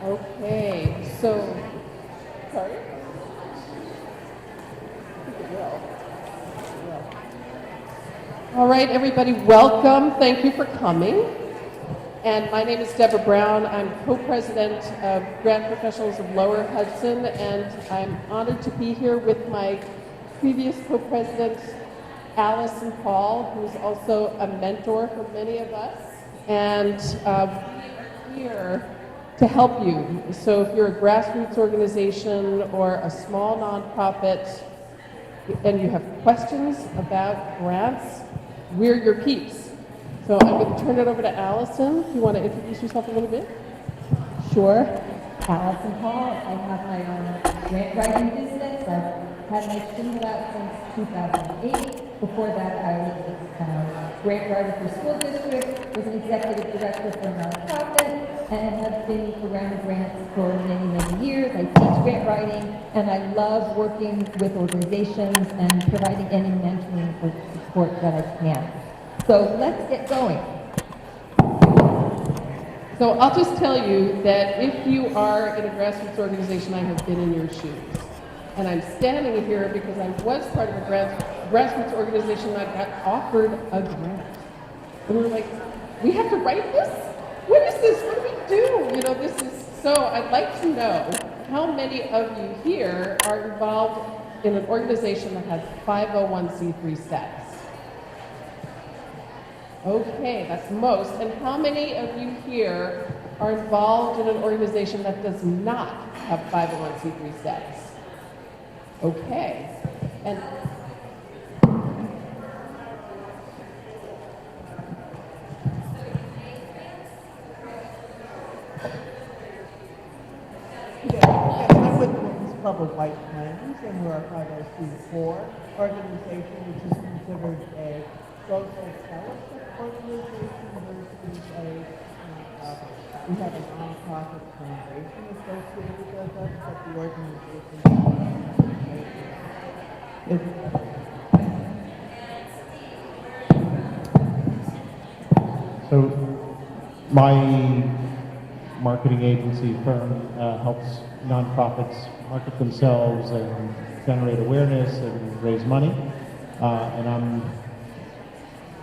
Okay, so, sorry? All right, everybody, welcome. Thank you for coming. And my name is Deborah Brown. I'm co-president of Grant Professionals of Lower Hudson, and I'm honored to be here with my previous co-president, Alison Paul, who's also a mentor for many of us. And we're here to help you. So if you're a grassroots organization or a small nonprofit and you have questions about grants, we're your peeps. So I'm going to turn it over to Alison. Do you want to introduce yourself a little bit? Sure. Alison Paul. I have my own grant writing business. I've had my string out since 2008. Before that, I was a grant writer for school districts, was an executive director for a nonprofit, and have been around grants for many, many years. I teach grant writing, and I love working with organizations and providing any mentoring or support that I can. So let's get going. So I'll just tell you that if you are in a grassroots organization, I have been in your shoes. And I'm standing here because I was part of a grassroots organization that got offered a grant. And we were like, we have to write this? What is this? What do we do? You know, this is, so I'd like to know how many of you here are involved in an organization that has 501c3 status? Okay, that's most. And how many of you here are involved in an organization that does not have 501c3 status? Okay. And I'm with the Women's Club of White Plains, and we're a 501c4 organization, which is considered a social fellowship organization versus a nonprofit. We have a nonprofit foundation associated with us, but the organization is So my marketing agency firm helps nonprofits market themselves and generate awareness and raise money. I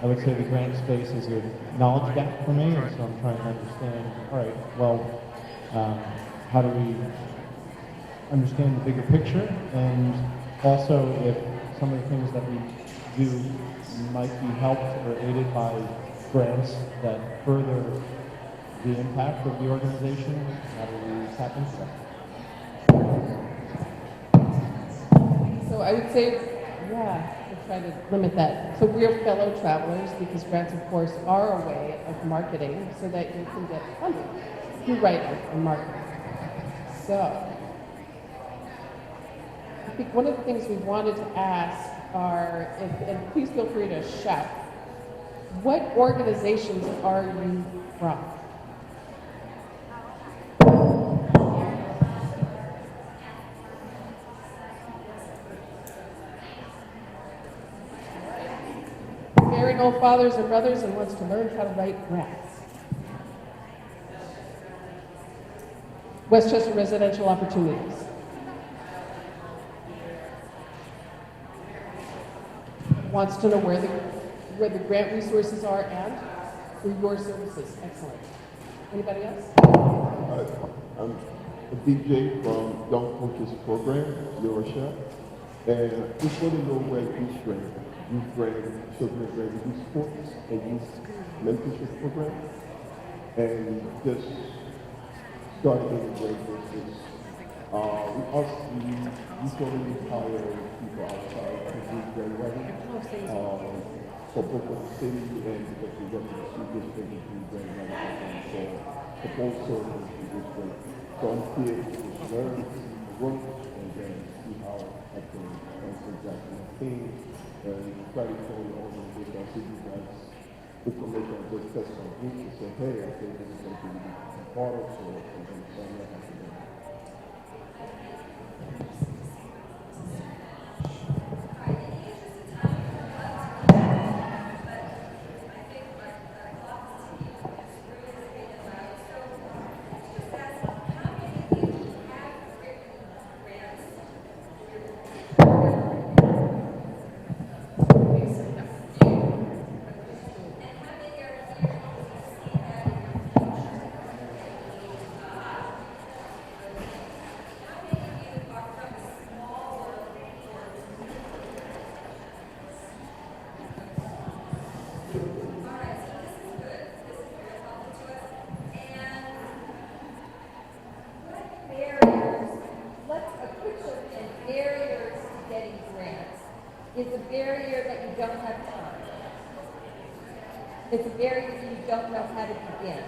would say the grant space is a knowledge gap for me, and so I'm trying to understand, all right, well, how do we understand the bigger picture, and also if some of the things that we do might be helped or aided by grants that further the impact of the organization. How do we tap into that? so I would say, yeah, we'll try to limit that. So we're fellow travelers because grants, of course, are a way of marketing so that you can get funding through writing and marketing. So I think one of the things we wanted to ask are, and please feel free to shout, what organizations are you from? Married old fathers and brothers and wants to learn how to write grants. Westchester Residential Opportunities. Wants to know where the grant resources are and for your services. Excellent. Anybody else? I'm a DJ from Young Coaches Program, Your Chef, and I just want to know where youth brand, children brand, youth sports and youth mentorship program, and just started in great business. We sort of hire people outside to do great wedding. For both of the city and because we work in the school district and do great wedding. So the both services do this great. So I'm here to just learn, work, and then see how I can translate that to my team and try to show you all the good that I see you guys information on just test my group and say, hey, I think this is something you can be part of, so I'm going to try that out. barrier that you don't have time. It's a barrier that you don't know how to begin.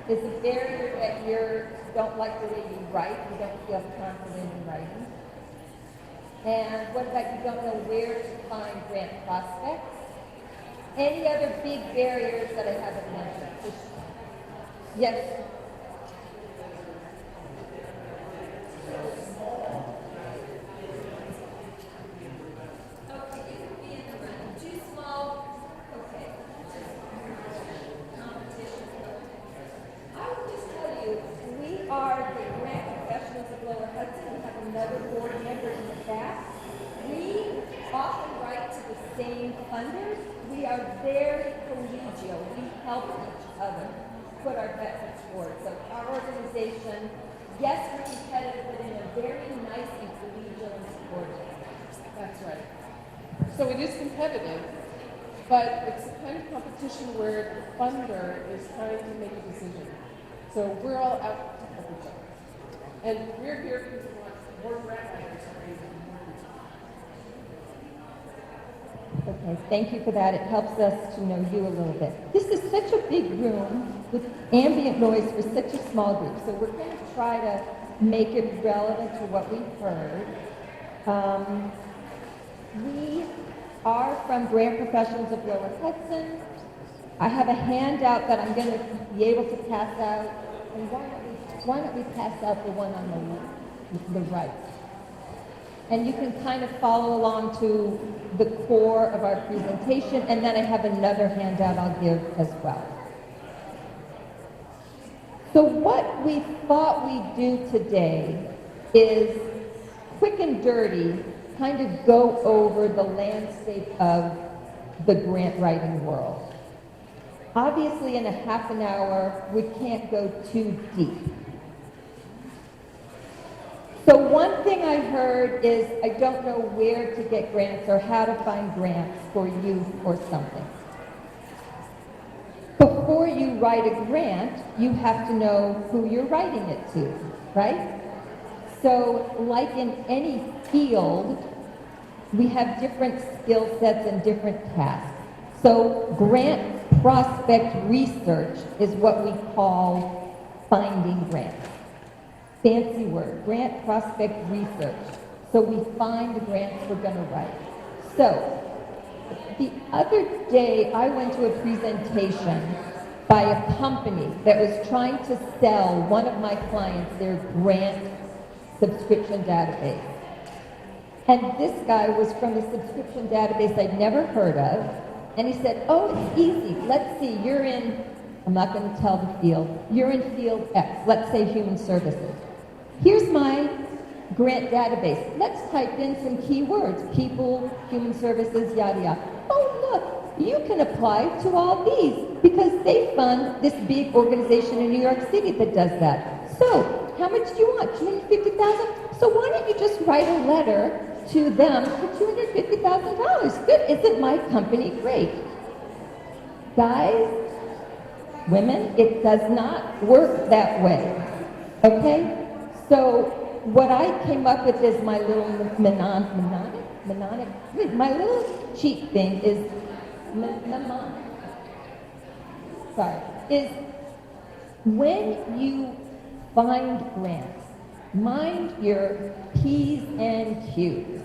It's a barrier that you don't like the way you write, you don't feel confident in writing. And what about you don't know where to find grant prospects? Any other big barriers that I haven't mentioned? Yes? Okay, you can be in the room. Too small? Okay. Competition. I will just tell you, we are the grant professionals of Lower Hudson. We have another board member in the back. We often write to the same funders. We are very collegial. We help each other put our best foot forward. So our organization, yes, we're competitive, but in a very nice and collegial and supportive way. That's right. So it is competitive, but it's the kind of competition where the funder is trying to make a decision. So we're all out to help each other. And we're here because we want more grant writers to raise more people. Okay, thank you for that. It helps us to know you a little bit. This is such a big room with ambient noise for such a small group, so we're going to try to make it relevant to what we've heard. We are from Grant Professionals of Lower Hudson. I have a handout that I'm going to be able to pass out. And why don't we pass out the one on the right? And you can kind of follow along to the core of our presentation, and then I have another handout I'll give as well. So what we thought we'd do today is quick and dirty, kind of go over the landscape of the grant writing world. Obviously, in a half an hour, we can't go too deep. So one thing I heard is I don't know where to get grants or how to find grants for youth or something. Before you write a grant, you have to know who you're writing it to, right? So like in any field, we have different skill sets and different tasks. So grant prospect research is what we call finding grants. Fancy word, grant prospect research. So we find the grants we're going to write. So the other day I went to a presentation by a company that was trying to sell one of my clients their grant subscription database. And this guy was from a subscription database I'd never heard of. And he said, oh, it's easy. Let's see, you're in, I'm not going to tell the field, you're in field X, let's say human services. Here's my grant database. Let's type in some keywords, people, human services, yada, yada. Oh, look, you can apply to all these because they fund this big organization in New York City that does that. So, how much do you want? $250,000? So why don't you just write a letter to them for $250,000? Good, isn't my company great? Guys, women, it does not work that way, okay? So what I came up with is my little my little cheat thing is is when you find grants, mind your P's and Q's,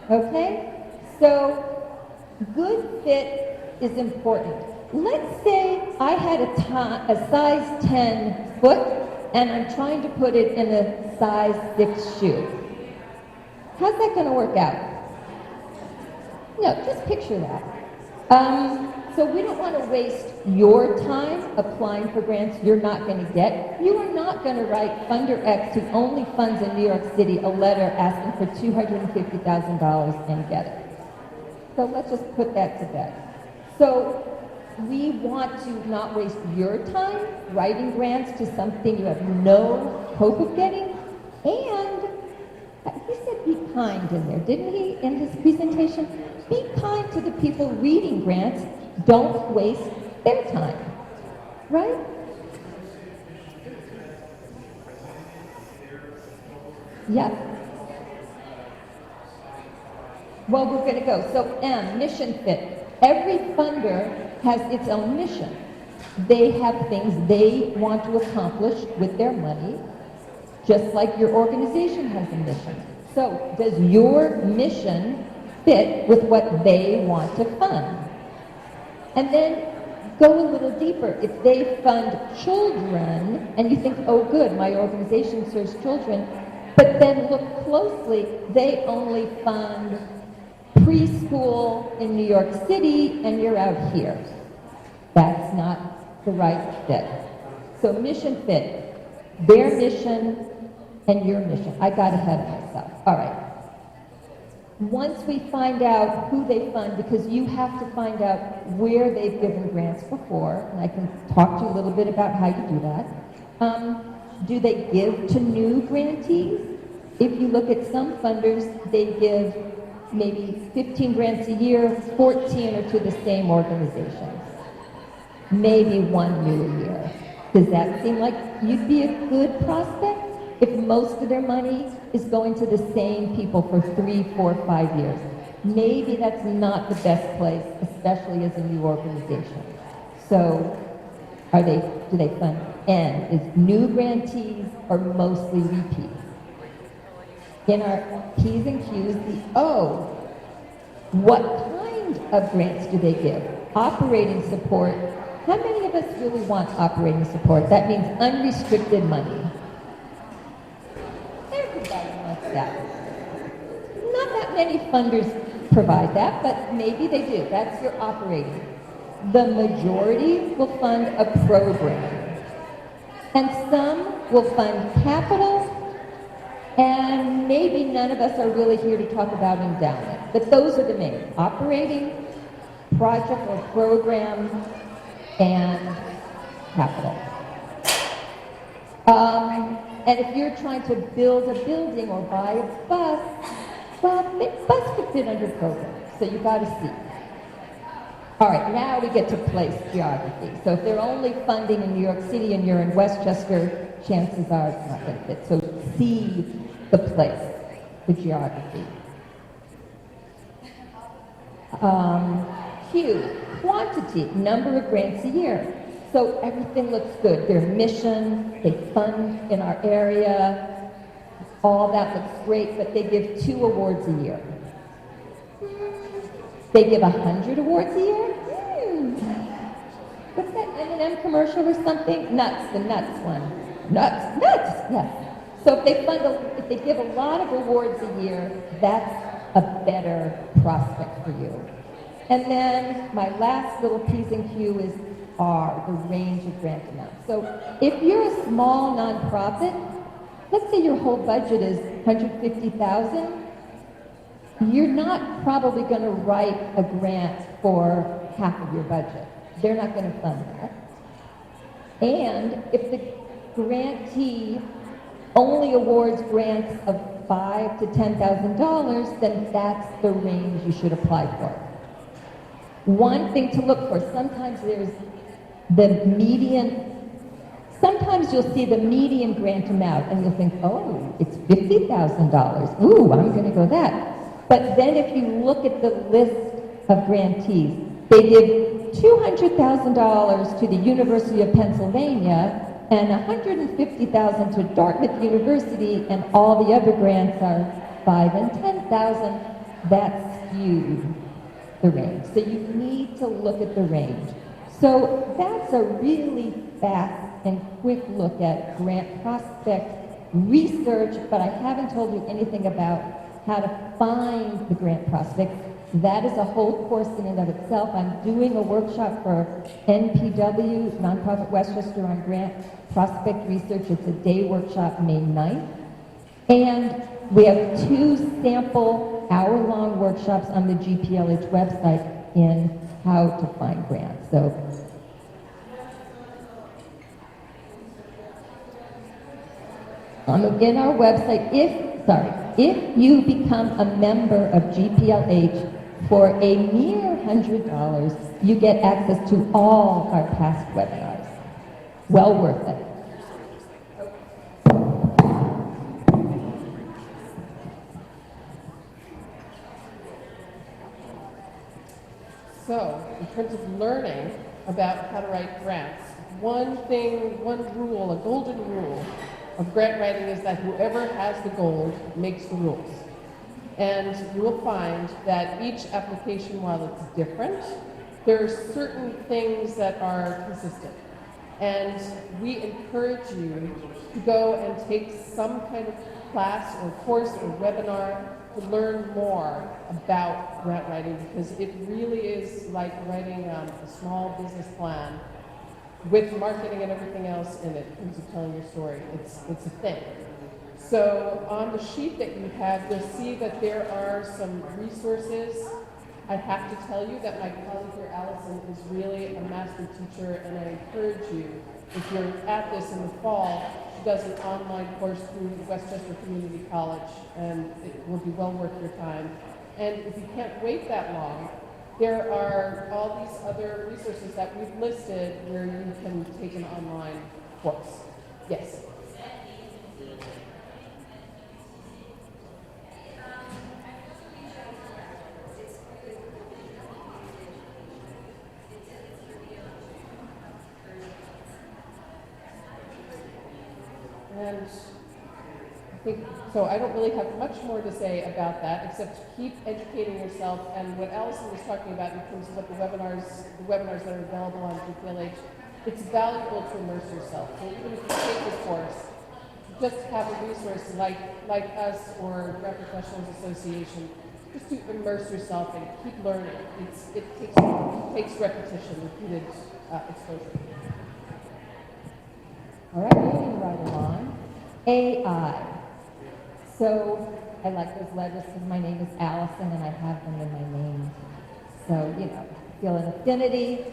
okay? So good fit is important. Let's say I had a size 10 foot and I'm trying to put it in a size 6 shoe. How's that going to work out? No, just picture that. So we don't want to waste your time applying for grants you're not going to get. You are not going to write Funder X, who only funds in New York City, a letter asking for $250,000 and get it. So let's just put that to bed. So we want to not waste your time writing grants to something you have no hope of getting. And he said be kind in there, didn't he, in his presentation? Be kind to the people reading grants. Don't waste their time, right? Yeah. Well, we're going to go. So M, mission fit. Every funder has its own mission. They have things they want to accomplish with their money, just like your organization has a mission. So does your mission fit with what they want to fund? And then go a little deeper. If they fund children, and you think, oh good, my organization serves children, but then look closely, they only fund preschool in New York City, and you're out here. That's not the right fit. So mission fit, their mission and your mission. I got ahead of myself. All right. Once we find out who they fund, because you have to find out where they've given grants before, and I can talk to you a little bit about how you do that. Do they give to new grantees? If you look at some funders, they give maybe 15 grants a year, 14 are to the same organizations. Maybe one new a year. Does that seem like you'd be a good prospect if most of their money is going to the same people for 3, 4, 5 years? Maybe that's not the best place, especially as a new organization. So do they fund N? Is new grantees or mostly repeats? In our P's and Q's, the O, what kind of grants do they give? Operating support. How many of us really want operating support? That means unrestricted money. Everybody wants that. Not that many funders provide that, but maybe they do. That's your operating. The majority will fund a program. And some will fund capital, and maybe none of us are really here to talk about endowment. But those are the main. Operating, project or program, and capital. And if you're trying to build a building or buy a bus, well, bus could fit under program, so you got to see. All right, now we get to place geography. So if they're only funding in New York City and you're in Westchester, chances are it's not going to fit. So see the place, the geography. Q, quantity, number of grants a year. So everything looks good. Their mission, they fund in our area, all that looks great, but they give 2 awards a year. They give 100 awards a year? What's that M&M commercial or something? Nuts, the nuts one. Nuts, yes. So if they give a lot of awards a year, that's a better prospect for you. And then my last little P's and Q is R, the range of grant amounts. So if you're a small nonprofit, let's say your whole budget is $150,000, you're not probably going to write a grant for half of your budget. They're not going to fund that. And if the grantee only awards grants of $5,000 to $10,000, then that's the range you should apply for. One thing to look for, sometimes there's the median, sometimes you'll see the median grant amount and you'll think, oh, it's $50,000. Ooh, I'm going to go that. But then if you look at the list of grantees, they give $200,000 to the University of Pennsylvania and $150,000 to Dartmouth University, and all the other grants are $5,000 and $10,000. That's skewed the range. So you need to look at the range. So that's a really fast and quick look at grant prospect research, but I haven't told you anything about how to find the grant prospect. That is a whole course in and of itself. I'm doing a workshop for NPW, Nonprofit Westchester, on grant prospect research. It's a day workshop, May 9th. And we have 2 sample hour-long workshops on the GPLH website in how to find grants. So in our website, if you become a member of GPLH for a mere $100, you get access to all our past webinars. Well worth it. So, in terms of learning about how to write grants, one rule, a golden rule of grant writing is that whoever has the gold makes the rules. And you will find that each application, while it's different, there are certain things that are consistent. And we encourage you to go and take some kind of class or course or webinar to learn more about grant writing, because it really is like writing a small business plan with marketing and everything else in it in terms of telling your story. It's a thing. So on the sheet that you have, you'll see that there are some resources. I have to tell you that my colleague here, Alison, is really a master teacher, and I encourage you, if you're at this in the fall, she does an online course through Westchester Community College, and it will be well worth your time. And if you can't wait that long, there are all these other resources that we've listed where you can take an online course. Yes? And I think, so I don't really have much more to say about that, except to keep educating yourself. And what Alison was talking about in terms of what the webinars that are available on GPLH, it's valuable to immerse yourself. So even if you take the course, just have a resource like us or Grant Professionals Association, just to immerse yourself and keep learning. It takes repetition, repeated exposure. All right, moving right along. AI. So I like those letters because my name is Alison and I have them in my name. So, feel an affinity.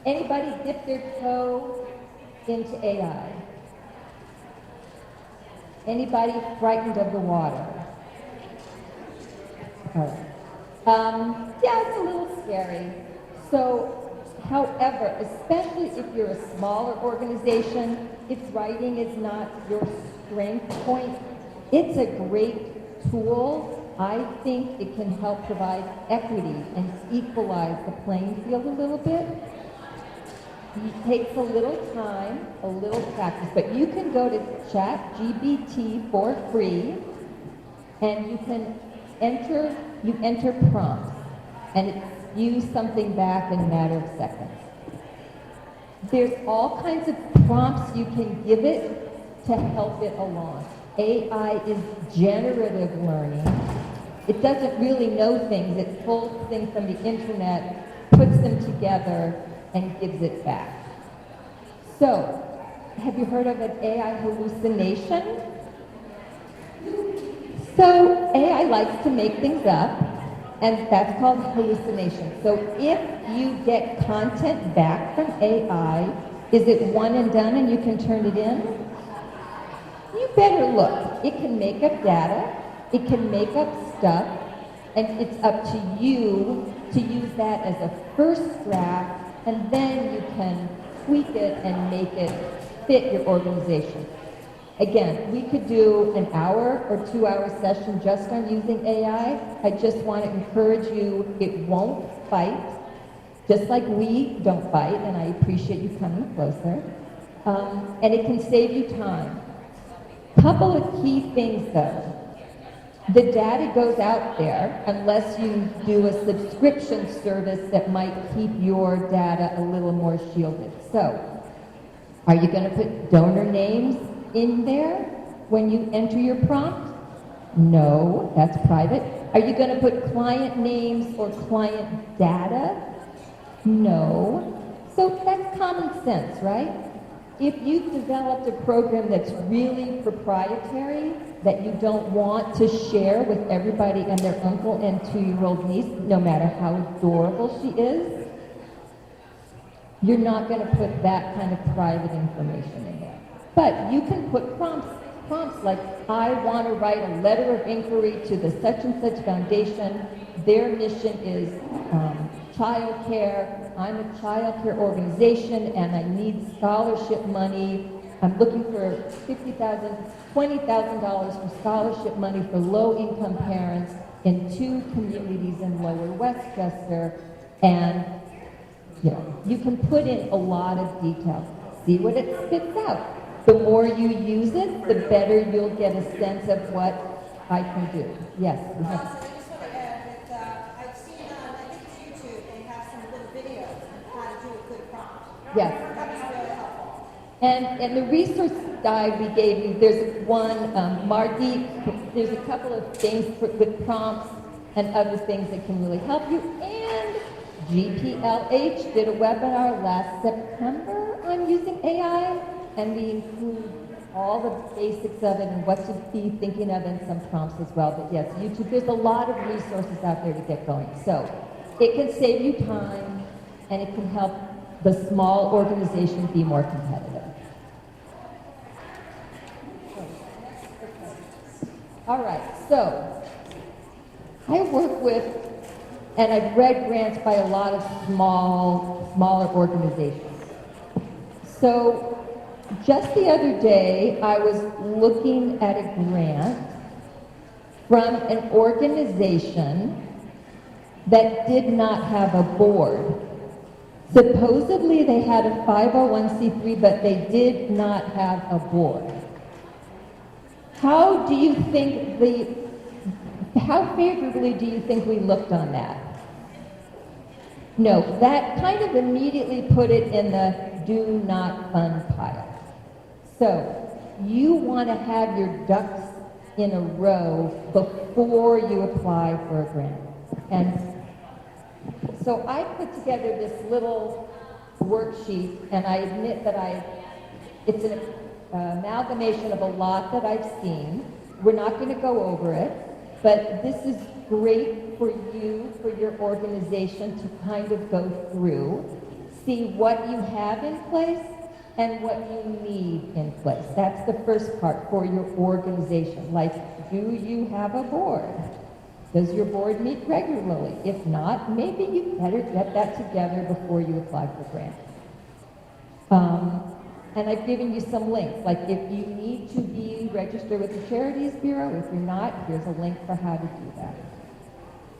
Anybody dip their toe into AI? Anybody frightened of the water? All right. Yeah, it's a little scary. So, however, especially if you're a smaller organization, if writing is not your strength point, it's a great tool. I think it can help provide equity and equalize the playing field a little bit. It takes a little time, a little practice, but you can go to ChatGPT for free, and you can enter prompts, and it spews something back in a matter of seconds. There's all kinds of prompts you can give it to help it along. AI is generative learning. It doesn't really know things. It pulls things from the internet, puts them together, and gives it back. So, have you heard of an AI hallucination? So, AI likes to make things up, and that's called hallucination. So if you get content back from AI, is it one and done and you can turn it in? You better look. It can make up data, it can make up stuff, and it's up to you to use that as a first draft, and then you can tweak it and make it fit your organization. Again, we could do an hour or 2 hour session just on using AI. I just want to encourage you, it won't fight, just like we don't fight, and I appreciate you coming closer. And it can save you time. Couple of key things though. The data goes out there unless you do a subscription service that might keep your data a little more shielded. So, are you going to put donor names in there when you enter your prompt? No, that's private. Are you going to put client names or client data? No. So that's common sense, right? If you've developed a program that's really proprietary, that you don't want to share with everybody and their uncle and 2-year-old niece, no matter how adorable she is, you're not going to put that kind of private information in there. But you can put prompts like, I want to write a letter of inquiry to the such and such foundation. Their mission is child care. I'm a child care organization and I need scholarship money. I'm looking for $50,000, $20,000 for scholarship money for low-income parents in 2 communities in Lower Westchester. And you know, you can put in a lot of detail. See what it spits out. The more you use it, the better you'll get a sense of what I can do. Yes, we have. So I just want to add that I've seen on, I think it's YouTube, they have some little videos on how to do a good prompt. Yes. That was really helpful. And the resource guide we gave you, there's one, Mardi, there's a couple of things with prompts and other things that can really help you. And GPLH did a webinar last September on using AI, and we include all the basics of it and what to be thinking of and some prompts as well. But yes, YouTube, there's a lot of resources out there to get going. So it can save you time, and it can help the small organization be more competitive. All right, so I work with, and I've read grants by a lot of smaller organizations. So just the other day, I was looking at a grant from an organization that did not have a board. Supposedly they had a 501c3, but they did not have a board. How do you think how favorably do you think we looked on that? No, that kind of immediately put it in the do not fund pile. So you want to have your ducks in a row before you apply for a grant. And so I put together this little worksheet, and I admit that it's an amalgamation of a lot that I've seen. We're not going to go over it, but this is great for you, for your organization to kind of go through, see what you have in place and what you need in place. That's the first part for your organization. Like, do you have a board? Does your board meet regularly? If not, maybe you better get that together before you apply for grant. And I've given you some links, like if you need to be registered with the Charities Bureau, if you're not, here's a link for how to do that.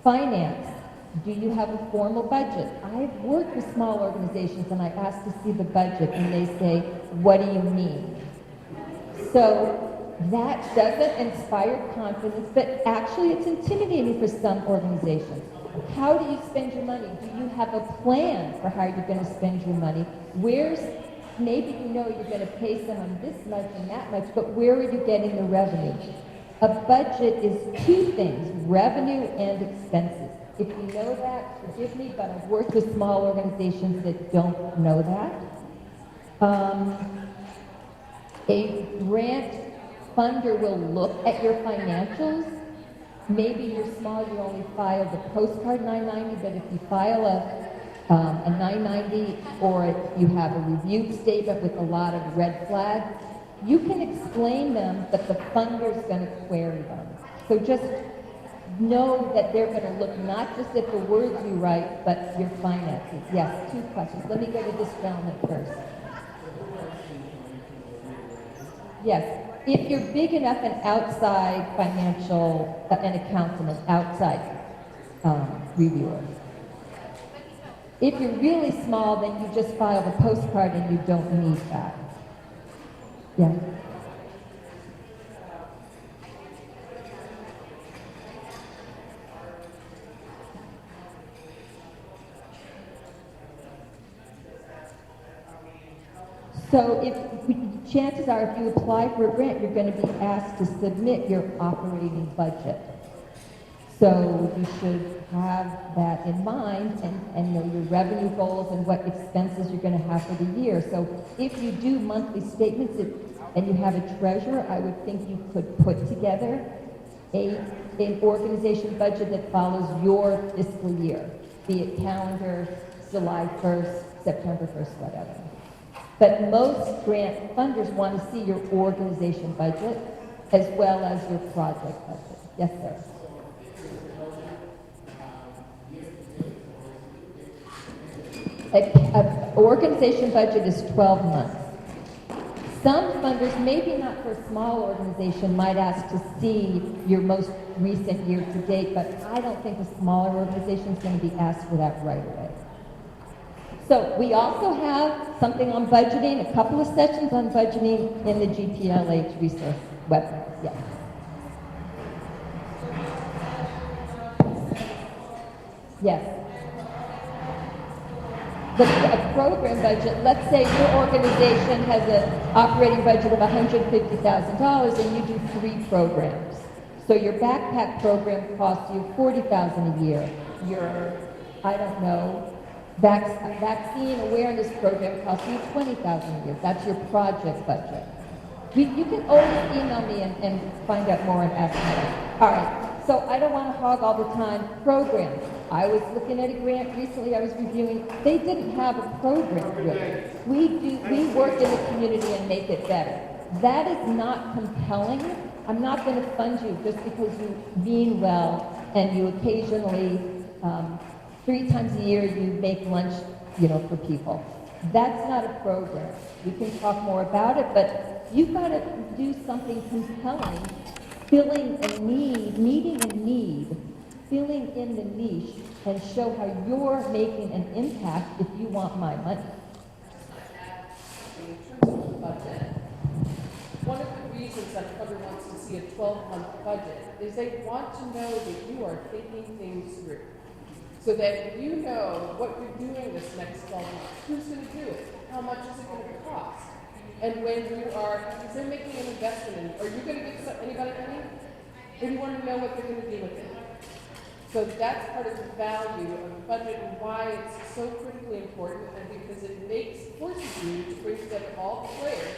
Finance, do you have a formal budget? I've worked with small organizations and I ask to see the budget and they say, what do you mean? So that doesn't inspire confidence, but actually it's intimidating for some organizations. How do you spend your money? Do you have a plan for how you're going to spend your money? Maybe you know you're going to pay someone this much and that much, but where are you getting the revenue? A budget is two things, revenue and expenses. If you know that, forgive me, but I've worked with small organizations that don't know that. A grant funder will look at your financials. Maybe you're small, you only file the postcard 990, but if you file a 990 or you have a reviewed statement with a lot of red flags, you can explain them, but the funder's going to query them. So just know that they're going to look not just at the words you write, but your finances. Yes, two questions. Let me go to this gentleman first. Yes, if you're big enough, an outside financial, an accountant, an outside reviewer. If you're really small, then you just file the postcard and you don't need that. Yeah. So chances are if you apply for a grant, you're going to be asked to submit your operating budget. So you should have that in mind and know your revenue goals and what expenses you're going to have for the year. So if you do monthly statements and you have a treasurer, I would think you could put together an organization budget that follows your fiscal year, be it calendar, July 1st, September 1st, whatever. But most grant funders want to see your organization budget as well as your project budget. Yes, sir. An organization budget is 12 months. Some funders, maybe not for a small organization, might ask to see your most recent year to date, but I don't think a smaller organization is going to be asked for that right away. So we also have something on budgeting, a couple of sessions on budgeting in the GPLH resource website, yes. Yes. A program budget, let's say your organization has an operating budget of $150,000 and you do 3 programs. So your backpack program costs you $40,000 a year. Your, I don't know, vaccine awareness program costs you $20,000 a year. That's your project budget. You can always email me and find out more and ask me. All right. So I don't want to hog all the time. Programs. I was looking at a grant recently I was reviewing. They didn't have a program really. We work in the community and make it better. That is not compelling. I'm not going to fund you just because you mean well and you occasionally, 3 times a year, you make lunch, for people. That's not a program. We can talk more about it, but you've got to do something compelling, filling a need, meeting a need, filling in the niche, and show how you're making an impact if you want my money. In terms of the budget, one of the reasons that everyone wants to see a 12-month budget is they want to know that you are thinking things through. So that you know what you're doing this next 12 months. Who's going to do it? How much is it going to cost? And when you are, because they're making an investment in, are you going to give anybody money? Or do you want to know what they're going to do with it? So that's part of the value of the budget and why it's so critically important, and because it forces you to bring together all the players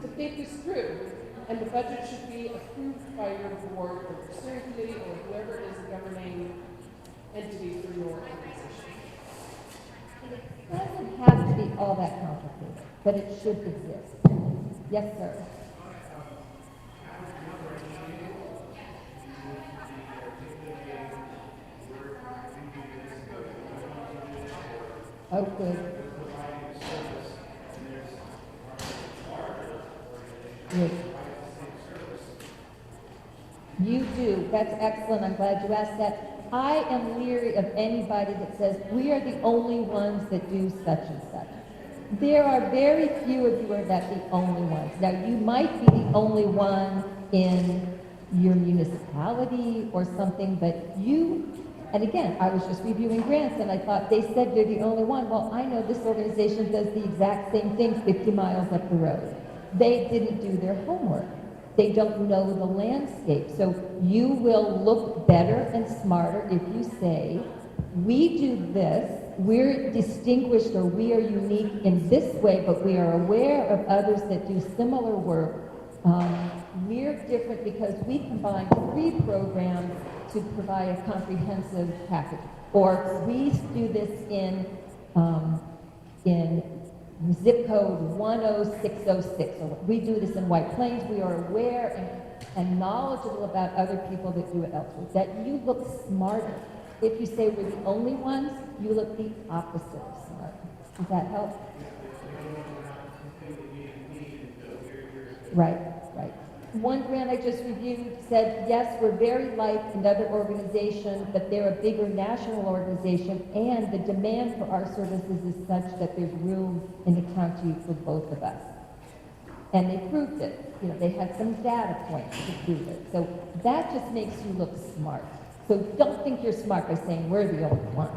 to think this through. And the budget should be approved by your board or your steering committee or whoever is the governing entity for your organization. It doesn't have to be all that complicated, but it should exist. Yes, sir. Oh, good. Good. You do. That's excellent. I'm glad you asked that. I am leery of anybody that says, we are the only ones that do such and such. There are very few of you who are that the only ones. Now, you might be the only one in your municipality or something, but you, and again, I was just reviewing grants and I thought they said you're the only one. Well, I know this organization does the exact same thing 50 miles up the road. They didn't do their homework. They don't know the landscape. So you will look better and smarter if you say, we do this, we're distinguished or we are unique in this way, but we are aware of others that do similar work. We're different because we combine 3 programs to provide a comprehensive package. Or we do this in zip code 10606. Or we do this in White Plains. We are aware and knowledgeable about other people that do it elsewhere. That you look smarter. If you say we're the only ones, you look the opposite of smart. Does that help? Right, right. One grant I just reviewed said, yes, we're very like another organization, but they're a bigger national organization, and the demand for our services is such that there's room in the county for both of us. And they proved it. They had some data points to prove it. So that just makes you look smart. So don't think you're smart by saying we're the only ones.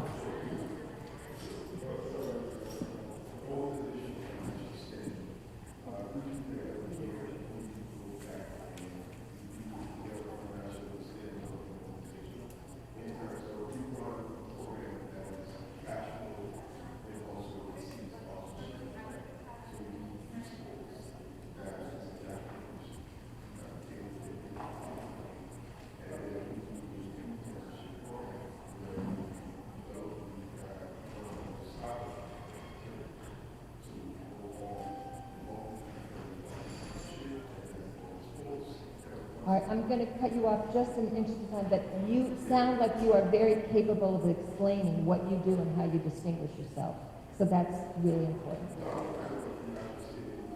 All right, I'm going to cut you off just in the interest of time, but you sound like you are very capable of explaining what you do and how you distinguish yourself. So that's really important.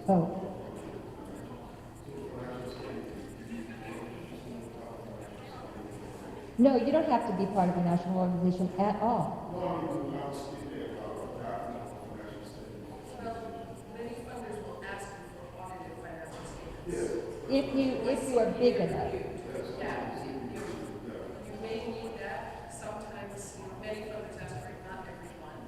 Oh. No, you don't have to be part of a national organization at all. if you are big enough. Yeah, you may need that sometimes, many folks ask for it, not everyone.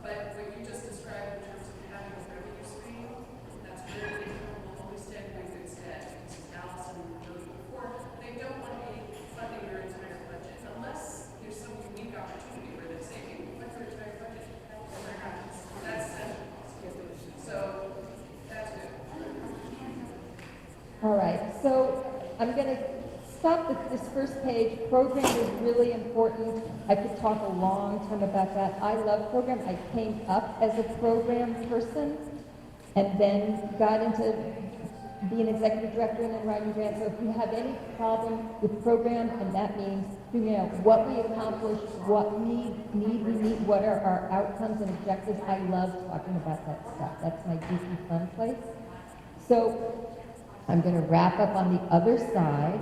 But what you just described in terms of having a revenue stream, that's really, will always stand in good stead. This is Alison really before. They don't want to be funding their entire budget unless there's some unique opportunity where they say, hey, what's your entire budget? Never happens. That's so that's good. All right, so I'm going to stop with this first page. Program is really important. I could talk a long time about that. I love program. I came up as a program person and then got into being executive director and then writing grants. So if you have any problem with program, and that means figuring out what we accomplish, what need we meet, what are our outcomes and objectives, I love talking about that stuff. That's my geeky fun place. So I'm going to wrap up on the other side.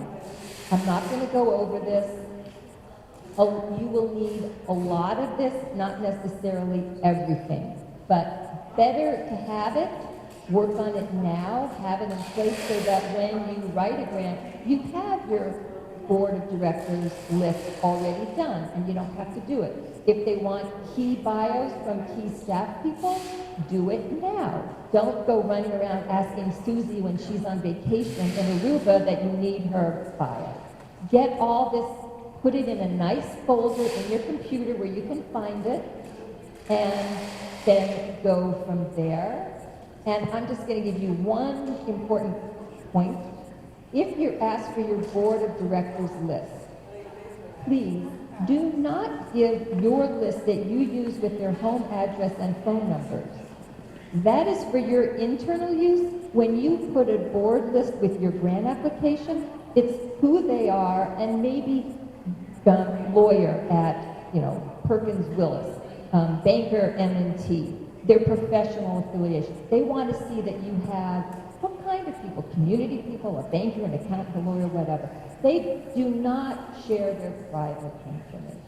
I'm not going to go over this. You will need a lot of this, not necessarily everything, but better to have it, work on it now, have it in place so that when you write a grant, you have your board of directors list already done, and you don't have to do it. If they want key bios from key staff people, do it now. Don't go running around asking Susie when she's on vacation in Aruba that you need her bio. Get all this, put it in a nice folder in your computer where you can find it, and then go from there. And I'm just going to give you one important point. If you're asked for your board of directors list, please do not give your list that you use with their home address and phone numbers. That is for your internal use. When you put a board list with your grant application, it's who they are and maybe lawyer at, Perkins Willis, banker M&T, their professional affiliation. They want to see that you have what kind of people, community people, a banker, an accountant, a lawyer, whatever. They do not share their private information.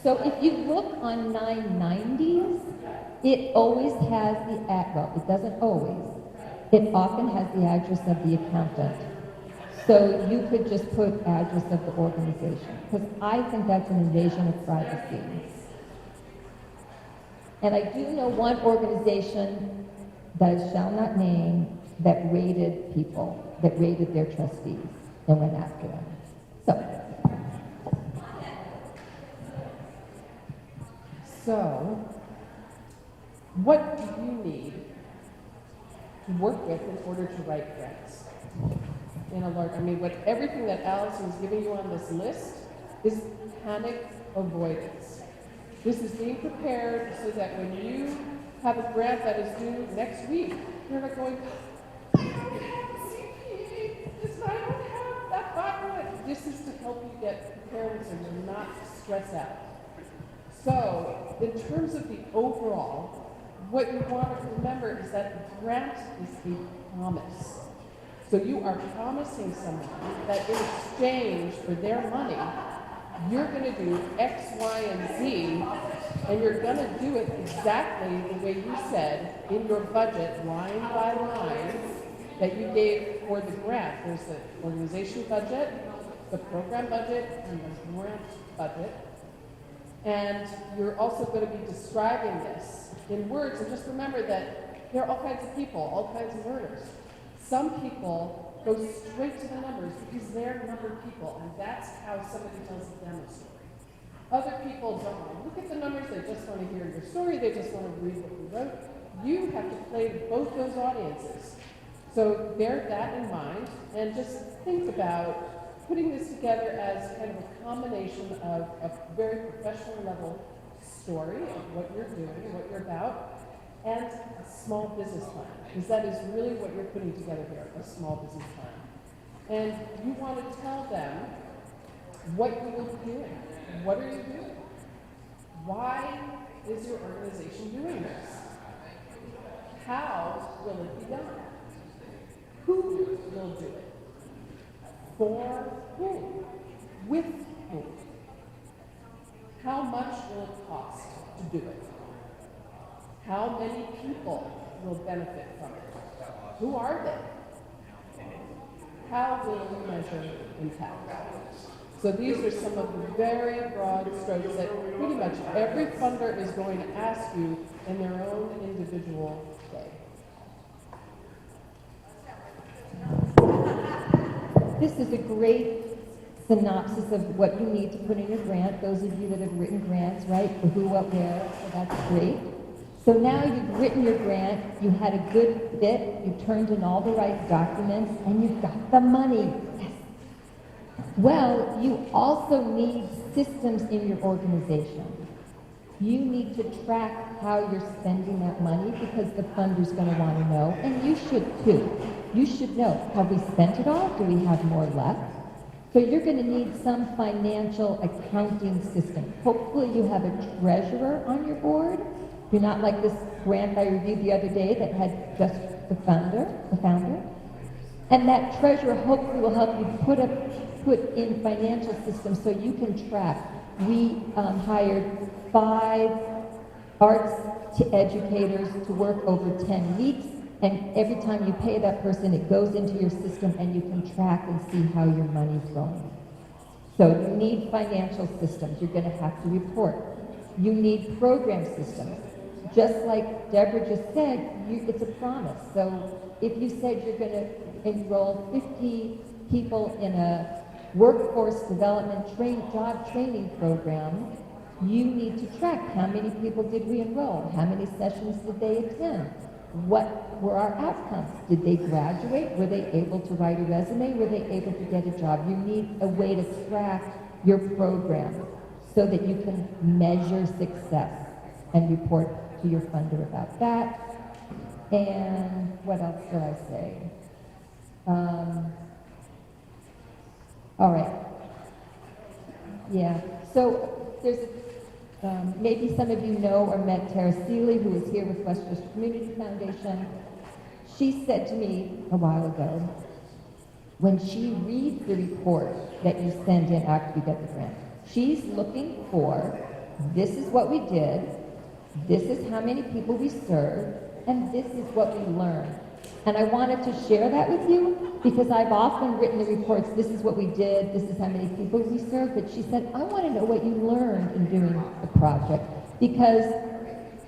So if you look on 990s, it always has the well, it doesn't always. It often has the address of the accountant. So you could just put address of the organization, because I think that's an invasion of privacy. And I do know one organization that I shall not name that raided people, that raided their trustees and went after them. So, what do you need to work with in order to write grants? Everything that Alison is giving you on this list is panic avoidance. This is being prepared so that when you have a grant that is due next week, you're not going, I don't have a CPA, I don't have that button. This is to help you get prepared so you're not stressed out. So, in terms of the overall, what you want to remember is that a grant is a promise. So you are promising someone that in exchange for their money, you're going to do X, Y, and Z, and you're going to do it exactly the way you said in your budget, line by line, that you gave for the grant. There's the organization budget, the program budget, and the grant budget. And you're also going to be describing this in words. And just remember that there are all kinds of people, all kinds of learners. Some people go straight to the numbers because they're number people, and that's how somebody tells a demo story. Other people don't want to look at the numbers, they just want to hear your story, they just want to read what you wrote. You have to play with both those audiences. So bear that in mind, and just think about putting this together as kind of a combination of a very professional level story of what you're doing, what you're about, and a small business plan, because that is really what you're putting together here, a small business plan. And you want to tell them what you will be doing. What are you doing? Why is your organization doing this? How will it be done? Who will do it? For whom? With whom? How much will it cost to do it? How many people will benefit from it? Who are they? How will we measure impact? So these are some of the very broad strokes that pretty much every funder is going to ask you in their own individual way. This is a great synopsis of what you need to put in your grant. Those of you that have written grants, right, for who, what, where, so that's great. So now you've written your grant, you had a good fit, you turned in all the right documents, and you've got the money. Yes. Well, you also need systems in your organization. You need to track how you're spending that money because the funder's going to want to know, and you should too. You should know, have we spent it all? Do we have more left? So you're going to need some financial accounting system. Hopefully you have a treasurer on your board. You're not like this grant I reviewed the other day that had just the founder. And that treasurer hopefully will help you put in financial systems so you can track. We hired 5 arts educators to work over 10 weeks, and every time you pay that person, it goes into your system and you can track and see how your money's going. So you need financial systems. You're going to have to report. You need program systems. Just like Deborah just said, it's a promise. So if you said you're going to enroll 50 people in a workforce development job training program, you need to track how many people did we enroll, how many sessions did they attend, what were our outcomes, did they graduate, were they able to write a resume, were they able to get a job. You need a way to track your program so that you can measure success and report to your funder about that. And what else did I say? All right. Yeah, so there's maybe some of you know or met Tara Seeley, who is here with Westchester Community Foundation. She said to me a while ago, when she reads the report that you send in after you get the grant, she's looking for, this is what we did, this is how many people we served, and this is what we learned. And I wanted to share that with you because I've often written the reports, this is what we did, this is how many people we served, but she said, I want to know what you learned in doing the project because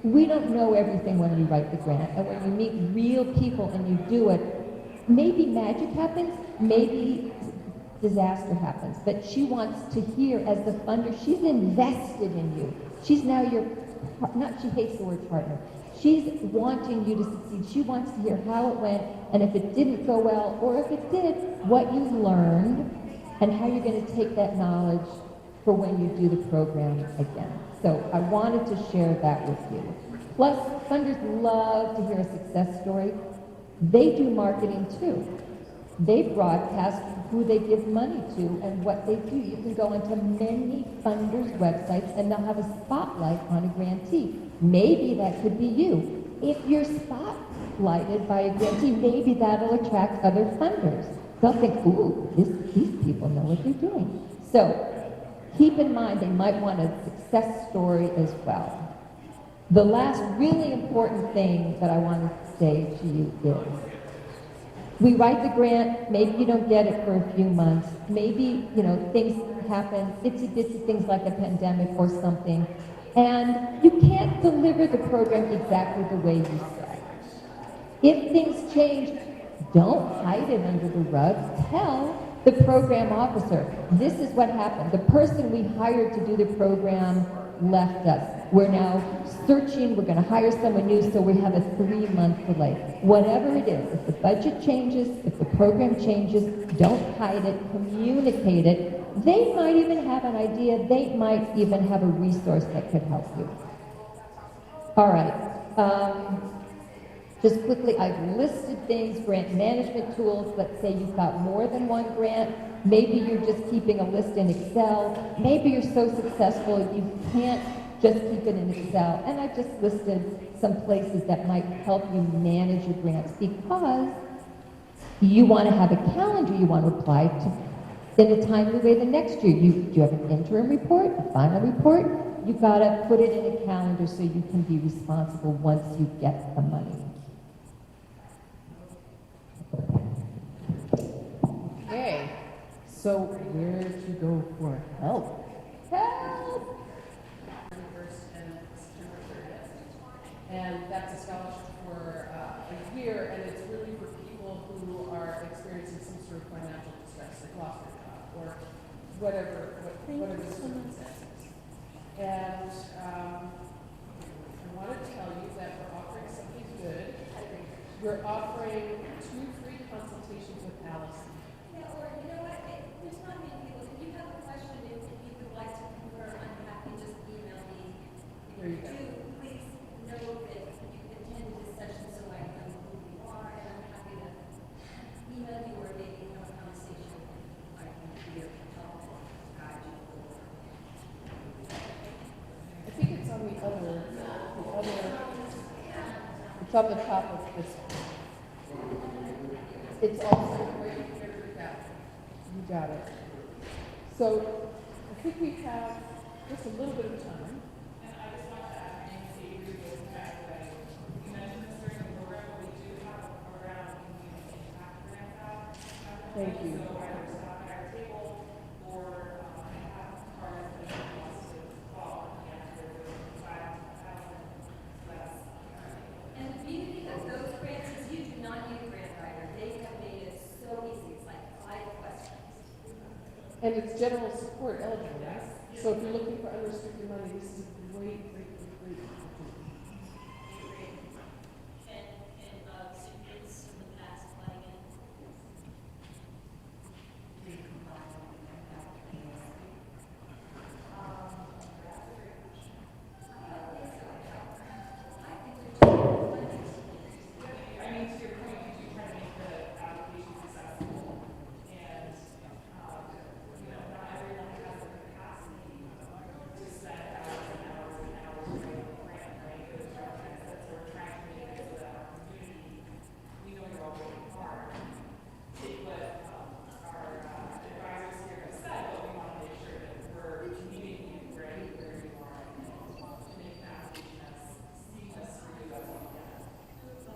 we don't know everything when we write the grant, and when you meet real people and you do it, maybe magic happens, maybe disaster happens, but she wants to hear as the funder, she's invested in you. She's now your, she hates the word partner. She's wanting you to succeed. She wants to hear how it went, and if it didn't go well, or if it did, what you learned, and how you're going to take that knowledge for when you do the program again. So I wanted to share that with you. Plus, funders love to hear a success story. They do marketing too. They broadcast who they give money to and what they do. You can go into many funders' websites and they'll have a spotlight on a grantee. Maybe that could be you. If you're spotlighted by a grantee, maybe that'll attract other funders. They'll think, ooh, these people know what they're doing. So keep in mind they might want a success story as well. The last really important thing that I want to say to you is, we write the grant, maybe you don't get it for a few months, maybe, things happen, itsy-bitsy things like a pandemic or something, and you can't deliver the program exactly the way you said. If things change, don't hide it under the rug. Tell the program officer, this is what happened. The person we hired to do the program left us. We're now searching, we're going to hire someone new, so we have a 3-month delay. Whatever it is, if the budget changes, if the program changes, don't hide it, communicate it. They might even have an idea, they might even have a resource that could help you. All right, just quickly, I've listed things, grant management tools. Let's say you've got more than one grant. Maybe you're just keeping a list in Excel. Maybe you're so successful you can't just keep it in Excel. And I just listed some places that might help you manage your grants, because you want to have a calendar you want to apply to in a timely way the next year. You have an interim report, a final report. You got to put it in a calendar so you can be responsible once you get the money. Okay, so where to go for help? Help! 1st and September 30th. And that's a scholarship for a year, and it's really for people who are experiencing some sort of financial distress, like lost their job, or whatever the circumstances. And I want to tell you that we're offering something good. We're offering 2 free consultations with Alison. Yeah, or you know what, there's not many people, if you have a question, if you would like to confer, I'm happy, just email me. There you go. Do please know that you attended this session so I know who you are, and I'm happy to email you or maybe have a conversation. I can be of help, guide you forward. I think it's on the other, it's on the top of this one. It's also right here, you got it. So I think we have just a little bit of time. And I just want to add, Nancy, with the fact that you mentioned this during the program, but we do have a program community impact grant out. Thank you. So either stop at our table or have cards that you want to call and answer the 5,000 less. And the beauty of those grants is you do not need a grant writer. They have made it so easy. It's like 5 questions. And it's general support eligible, right? So if you're looking for unrestricted money, this is a great opportunity. And students in the past playing it. I mean, to your point, you do try to make the application successful, and, you know, not everyone has the capacity to spend hours and hours and hours writing a grant, right? Those are things that we're trying to make it so that our community, we know you're all working hard. Take what, our advisors here have said, but we want to make sure that we're meeting you right where you are, and to make the application as seamless for you as we can. So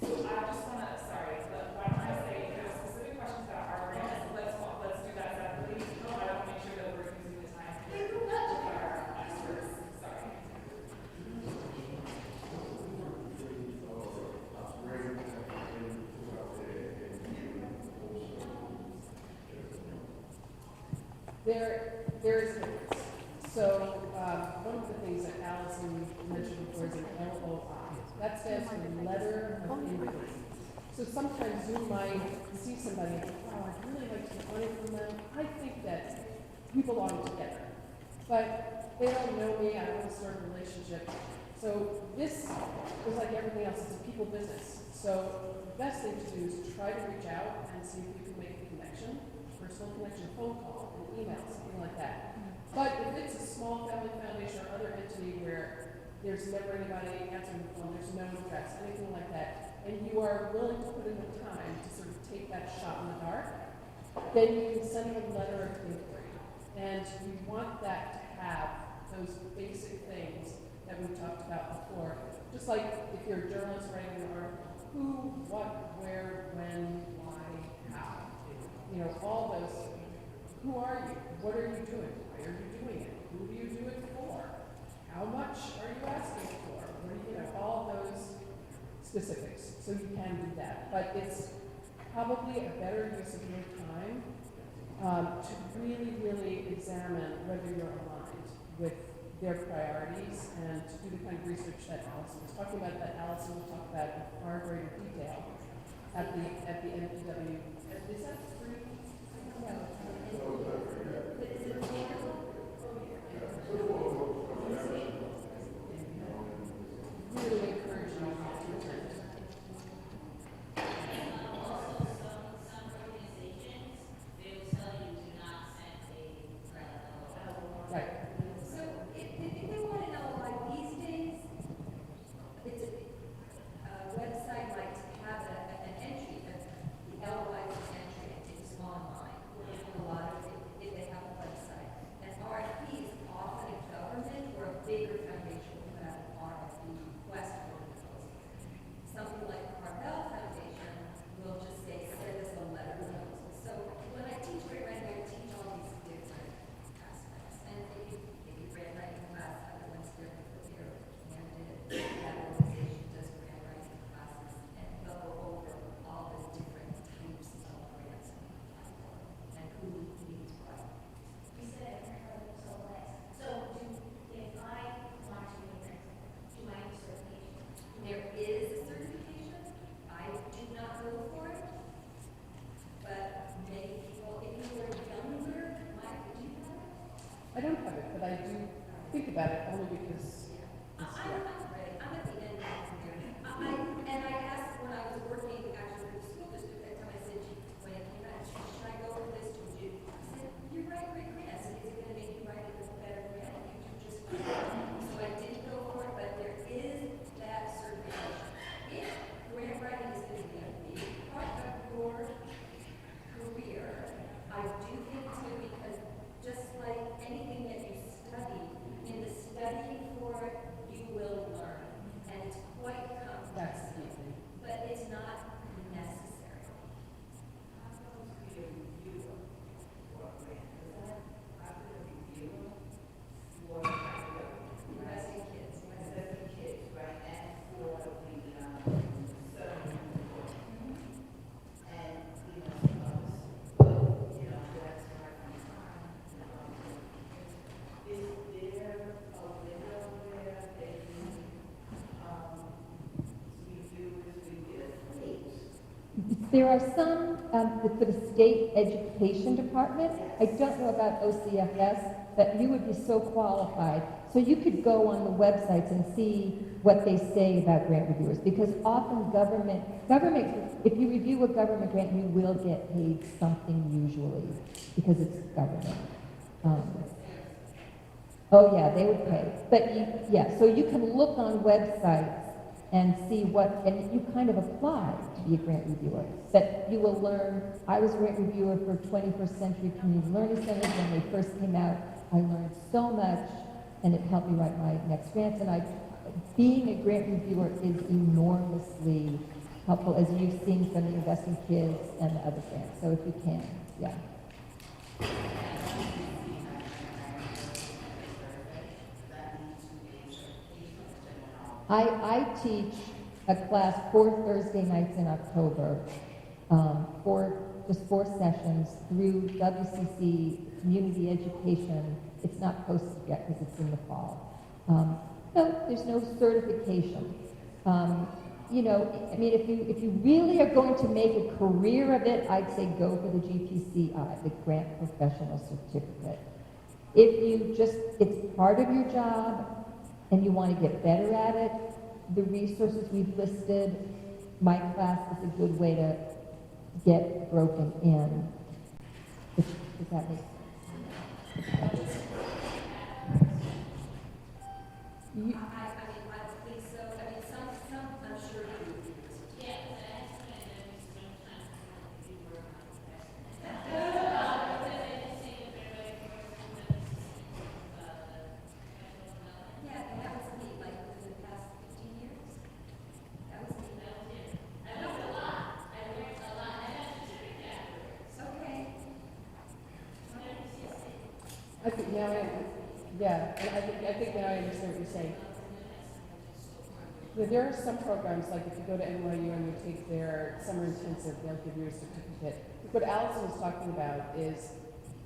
I just want to, sorry, but what I'm trying to say, if there's specific questions about our grant, let's do that separately. I want to make sure that we're using the time with our experts. Sorry. There is a difference. So one of the things that Alison mentioned before is an LOI. That stands for letter of inquiry. So sometimes you might see somebody and think, oh, I'd really like to get money from them. I think that we belong together. But they don't know me, I don't want to start a relationship. So this is like everything else, it's a people business. So the best thing to do is try to reach out and see if you can make a connection, personal connection, phone call, an email, something like that. But if it's a small family foundation or other entity where there's never anybody answering the phone, there's no address, anything like that, and you are willing to put in the time to sort of take that shot in the dark, then you can send them a letter of inquiry. And we want that to have those basic things that we talked about before. Just like if you're a journalist writing an article, who, what, where, when, why, how. You know, all those. Who are you? What are you doing? Why are you doing it? Who do you do it for? How much are you asking for? What do you know? All those specifics. So you can do that. But it's probably a better use of your time to really, really examine whether you're aligned with their priorities and to do the kind of research that Alison was talking about, that Alison will talk about in far greater detail at the NPW. Is that free? Really encourage you to attend. There are some for the state education department. I don't know about OCFS, but you would be so qualified. So you could go on the websites and see what they say about grant reviewers, because often government, if you review a government grant, you will get paid something usually, because it's government. Oh yeah, they would pay. But yeah, so you can look on websites and see and you kind of apply to be a grant reviewer. But you will learn, I was a grant reviewer for 21st Century Community Learning Centers when they first came out. I learned so much, and it helped me write my next grants. And being a grant reviewer is enormously helpful, as you've seen from the Investing Kids and the other grants. So if you can, yeah. I teach a class 4 Thursday nights in October, just 4 sessions through WCC Community Education. It's not posted yet because it's in the fall. No, there's no certification. You know, I mean, if you really are going to make a career of it, I'd say go for the GPCI, the Grant Professional Certificate. If you it's part of your job, and you want to get better at it, the resources we've listed, my class is a good way to get broken in. Does that make sense? I mean, I don't think so. I mean, some, I'm sure you do. Yeah, and that was me, like, within the past 15 years. That was me. I learned a lot. It's okay. I think now and I think now I understand what you're saying. There are some programs, like if you go to NYU and you take their summer intensive, they'll give you a certificate. What Alison was talking about is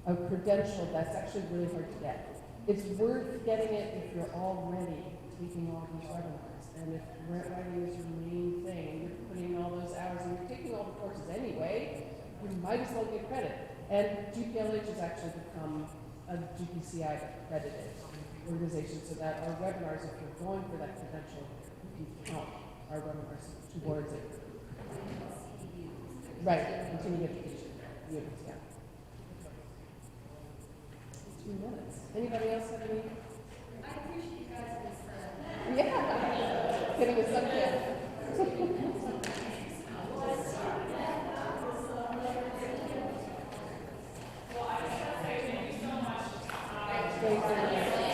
a credential that's actually really hard to get. It's worth getting it if you're already taking all these webinars. And if grant writing is your main thing, and you're putting all those hours, and you're taking all the courses anyway, you might as well get credit. And GPLH has actually become a GPCI accredited organization, so that our webinars, if you're going for that credential, you count our webinars towards it. Right, continuing education units, yeah. 2 minutes. Anybody else have any? I appreciate you guys this, Yeah. Getting a sun tan. Thank you.